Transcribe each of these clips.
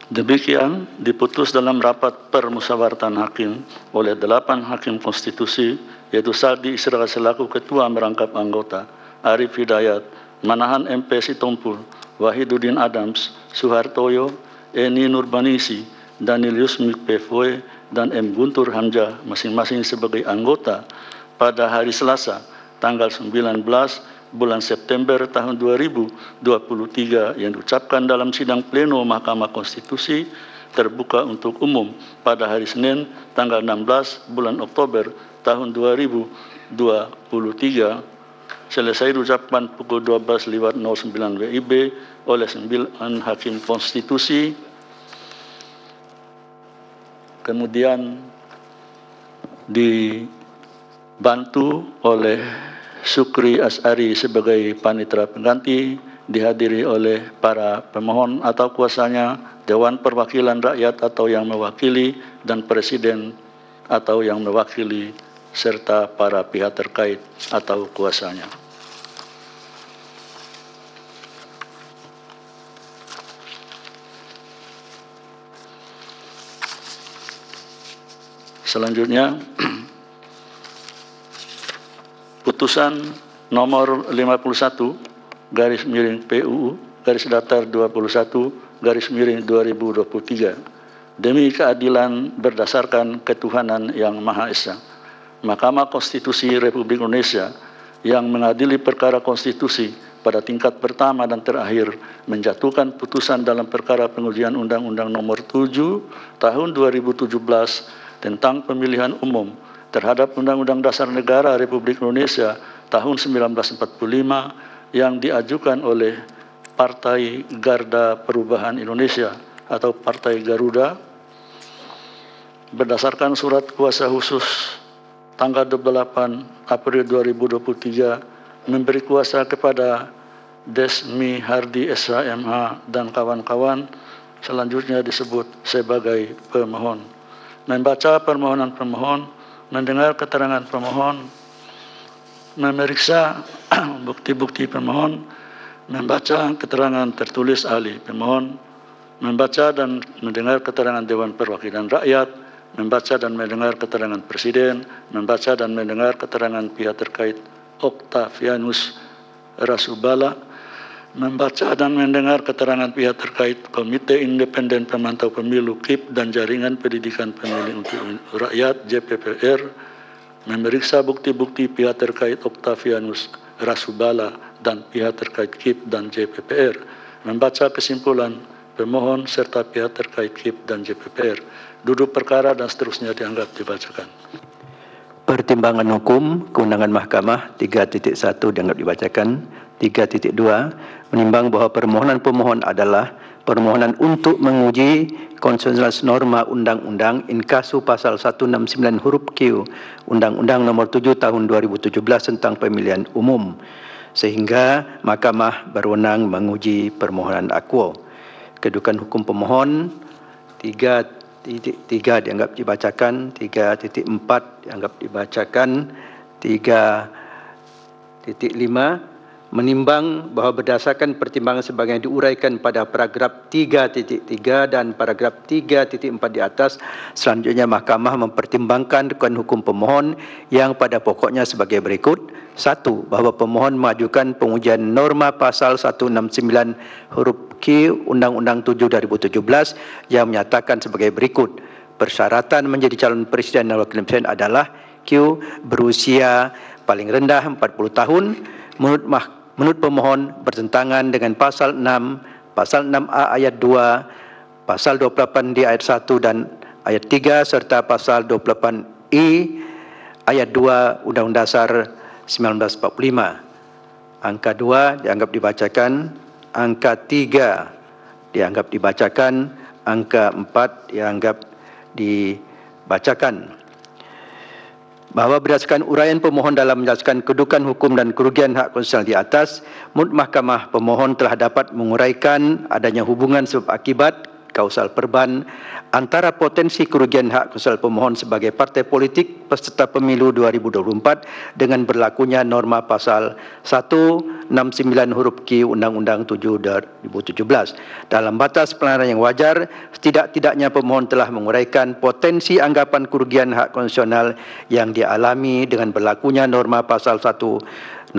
Demikian diputus dalam rapat permusyawaratan hakim oleh 8 hakim konstitusi, yaitu Saldi Isra selaku Ketua merangkap anggota, Arif Hidayat, Manahan MP Sitompul, Wahiduddin Adams, Suhartoyo, Eni Nurbanisi, Daniel Yusmik Pevoe, dan M. Guntur Hamzah masing-masing sebagai anggota pada hari Selasa, tanggal 19 bulan September tahun 2023 yang diucapkan dalam sidang pleno Mahkamah Konstitusi terbuka untuk umum pada hari Senin tanggal 16 bulan Oktober tahun 2023 selesai diucapkan pukul 12.09 WIB oleh 9 hakim konstitusi. Kemudian dibantu oleh Sukri Asari sebagai panitera pengganti, dihadiri oleh para pemohon atau kuasanya, Dewan Perwakilan Rakyat atau yang mewakili, dan Presiden atau yang mewakili, serta para pihak terkait atau kuasanya. Selanjutnya, putusan nomor 51 garis miring PUU garis datar 21 garis miring 2023 demi keadilan berdasarkan ketuhanan yang Maha Esa. Mahkamah Konstitusi Republik Indonesia yang mengadili perkara konstitusi pada tingkat pertama dan terakhir menjatuhkan putusan dalam perkara pengujian Undang-Undang Nomor 7 Tahun 2017 tentang pemilihan umum terhadap Undang-Undang Dasar Negara Republik Indonesia tahun 1945 yang diajukan oleh Partai Garda Perubahan Indonesia atau Partai Garuda berdasarkan surat kuasa khusus tanggal 28 April 2023 memberi kuasa kepada Desmi Hardi SHMH dan kawan-kawan selanjutnya disebut sebagai pemohon. Membaca permohonan pemohon, mendengar keterangan pemohon, memeriksa bukti-bukti pemohon, membaca keterangan tertulis ahli pemohon, membaca dan mendengar keterangan Dewan Perwakilan Rakyat, membaca dan mendengar keterangan Presiden, membaca dan mendengar keterangan pihak terkait Octavianus Rasubala, membaca dan mendengar keterangan pihak terkait Komite Independen Pemantau Pemilu KIP dan Jaringan Pendidikan Pemilih untuk Rakyat JPPR, memeriksa bukti-bukti pihak terkait Octavianus Rasubala dan pihak terkait KIP dan JPPR, membaca kesimpulan pemohon serta pihak terkait KIP dan JPPR, duduk perkara dan seterusnya dianggap dibacakan. Pertimbangan hukum kewenangan mahkamah 3.1 dianggap dibacakan. 3.2 menimbang bahwa permohonan pemohon adalah permohonan untuk menguji konstitusionalitas norma undang-undang inkasu pasal 169 huruf Q Undang-Undang Nomor 7 Tahun 2017 tentang pemilihan umum, sehingga mahkamah berwenang menguji permohonan akuo. Kedudukan hukum pemohon 3.3 dianggap dibacakan, 3.4 dianggap dibacakan, 3.5 menimbang bahwa berdasarkan pertimbangan sebagaimana diuraikan pada paragraf 3.3 dan paragraf 3.4 di atas, selanjutnya mahkamah mempertimbangkan kedudukan hukum pemohon yang pada pokoknya sebagai berikut. 1. Bahwa pemohon mengajukan pengujian norma pasal 169 huruf Q Undang-Undang 7 2017 yang menyatakan sebagai berikut. Persyaratan menjadi calon presiden dan wakil presiden adalah Q berusia paling rendah 40 tahun menurut pemohon bertentangan dengan pasal 6, pasal 6A ayat 2, pasal 28D ayat 1 dan ayat 3 serta pasal 28I ayat 2 Undang-Undang Dasar 1945. Angka 2 dianggap dibacakan, angka 3 dianggap dibacakan, angka 4 dianggap dibacakan. Bahwa berdasarkan uraian pemohon dalam menjelaskan kedudukan hukum dan kerugian hak konstitusional di atas, menurut mahkamah pemohon telah dapat menguraikan adanya hubungan sebab akibat kausal perban antara potensi kerugian hak konstitusional pemohon sebagai partai politik peserta pemilu 2024 dengan berlakunya norma pasal 1 69 huruf Q Undang-Undang 7 2017. Dalam batas pelanggaran yang wajar, setidak-tidaknya pemohon telah menguraikan potensi anggapan kerugian hak konstitusional yang dialami dengan berlakunya norma pasal 169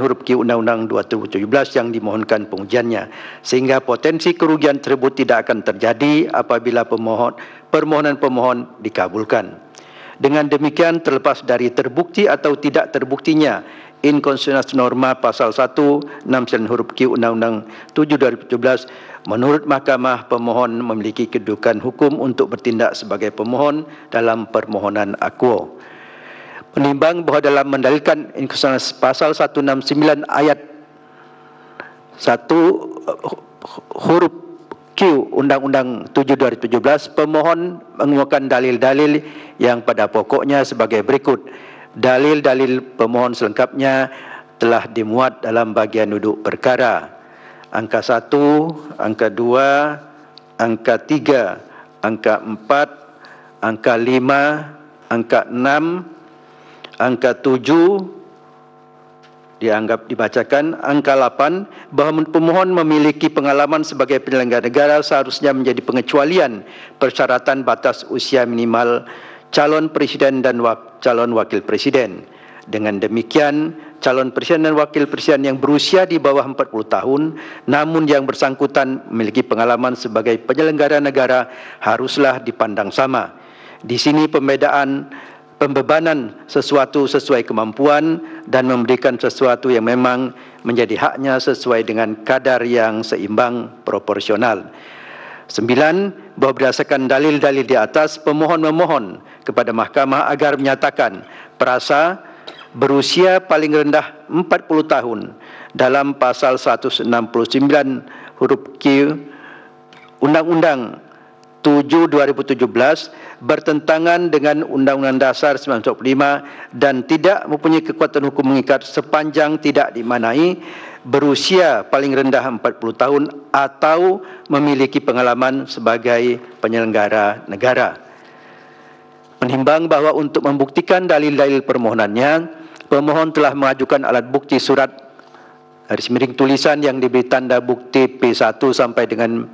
huruf Q Undang-Undang 2017 yang dimohonkan pengujiannya, sehingga potensi kerugian tersebut tidak akan terjadi apabila permohonan pemohon dikabulkan. Dengan demikian, terlepas dari terbukti atau tidak terbuktinya inkonstitusionalitas norma pasal 169 huruf Q Undang-Undang 7 2017, menurut Mahkamah pemohon memiliki kedudukan hukum untuk bertindak sebagai pemohon dalam permohonan akuo. Menimbang bahwa dalam mendalilkan inkonstitusionalitas pasal 169 ayat 1 huruf Q Undang-Undang 7 2017, pemohon mengemukakan dalil-dalil yang pada pokoknya sebagai berikut. Dalil-dalil pemohon selengkapnya telah dimuat dalam bagian duduk perkara. Angka 1, angka 2, angka 3, angka 4, angka 5, angka 6, angka 7, dianggap dibacakan. Angka 8, bahwa pemohon memiliki pengalaman sebagai penyelenggara negara seharusnya menjadi pengecualian persyaratan batas usia minimal calon presiden dan calon wakil presiden. Dengan demikian, calon presiden dan wakil presiden yang berusia di bawah 40 tahun, namun yang bersangkutan memiliki pengalaman sebagai penyelenggara negara haruslah dipandang sama. Di sini pembebanan sesuatu sesuai kemampuan dan memberikan sesuatu yang memang menjadi haknya sesuai dengan kadar yang seimbang proporsional. 9, bahwa berdasarkan dalil-dalil di atas, pemohon memohon kepada mahkamah agar menyatakan perasa berusia paling rendah 40 tahun dalam pasal 169 huruf Q Undang-Undang 7 2017 bertentangan dengan Undang-Undang Dasar 1945 dan tidak mempunyai kekuatan hukum mengikat sepanjang tidak dimaknai berusia paling rendah 40 tahun atau memiliki pengalaman sebagai penyelenggara negara. Menimbang bahwa untuk membuktikan dalil-dalil permohonannya, pemohon telah mengajukan alat bukti surat garis miring tulisan yang diberi tanda bukti P1 sampai dengan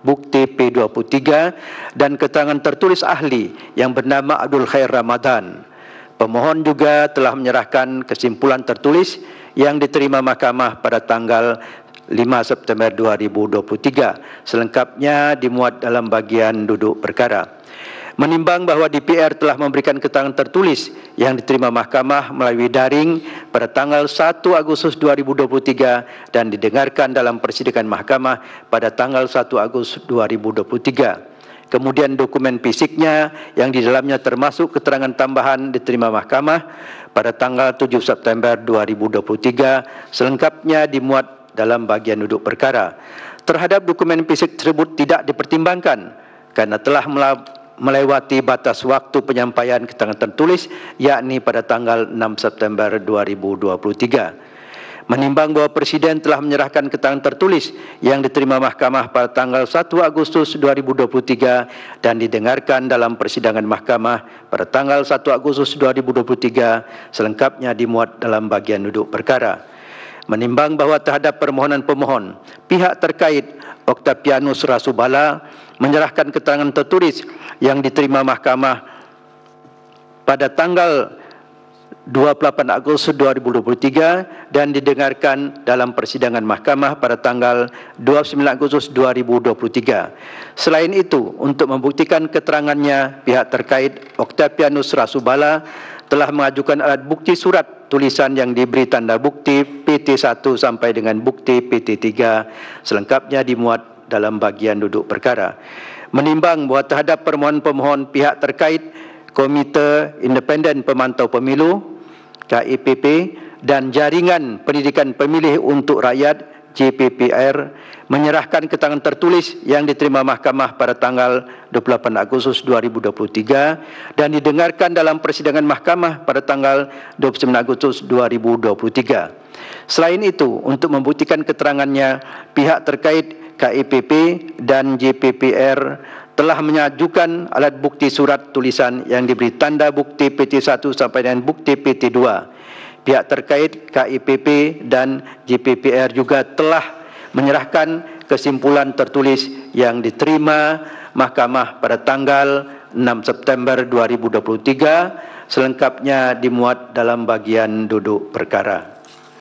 bukti P23 dan keterangan tertulis ahli yang bernama Abdul Khair Ramadan. Pemohon juga telah menyerahkan kesimpulan tertulis yang diterima mahkamah pada tanggal 5 September 2023. Selengkapnya dimuat dalam bagian duduk perkara. Menimbang bahwa DPR telah memberikan keterangan tertulis yang diterima mahkamah melalui daring pada tanggal 1 Agustus 2023 dan didengarkan dalam persidangan mahkamah pada tanggal 1 Agustus 2023. Kemudian dokumen fisiknya yang di dalamnya termasuk keterangan tambahan diterima mahkamah pada tanggal 7 September 2023, selengkapnya dimuat dalam bagian duduk perkara. Terhadap dokumen fisik tersebut tidak dipertimbangkan karena telah melewati batas waktu penyampaian keterangan tertulis, yakni pada tanggal 6 September 2023. Menimbang bahwa Presiden telah menyerahkan keterangan tertulis yang diterima mahkamah pada tanggal 1 Agustus 2023 dan didengarkan dalam persidangan mahkamah pada tanggal 1 Agustus 2023, selengkapnya dimuat dalam bagian duduk perkara. Menimbang bahwa terhadap permohonan pemohon, pihak terkait Octavianus Rasubala menyerahkan keterangan tertulis yang diterima mahkamah pada tanggal 28 Agustus 2023 dan didengarkan dalam persidangan mahkamah pada tanggal 29 Agustus 2023. Selain itu, untuk membuktikan keterangannya, pihak terkait Octavianus Rasubala telah mengajukan alat bukti surat tulisan yang diberi tanda bukti PT1 sampai dengan bukti PT3, selengkapnya dimuat dalam bagian duduk perkara. Menimbang bahwa terhadap permohonan pemohon, pihak terkait Komite Independen Pemantau Pemilu KIPP dan Jaringan Pendidikan Pemilih untuk Rakyat JPPR menyerahkan keterangan tertulis yang diterima mahkamah pada tanggal 28 Agustus 2023 dan didengarkan dalam persidangan mahkamah pada tanggal 29 Agustus 2023. Selain itu, untuk membuktikan keterangannya, pihak terkait KIPP dan JPPR telah mengajukan alat bukti surat tulisan yang diberi tanda bukti PT1 sampai dengan bukti PT2. pihak terkait KIPP dan JPPR juga telah menyerahkan kesimpulan tertulis yang diterima Mahkamah pada tanggal 6 September 2023, selengkapnya dimuat dalam bagian duduk perkara.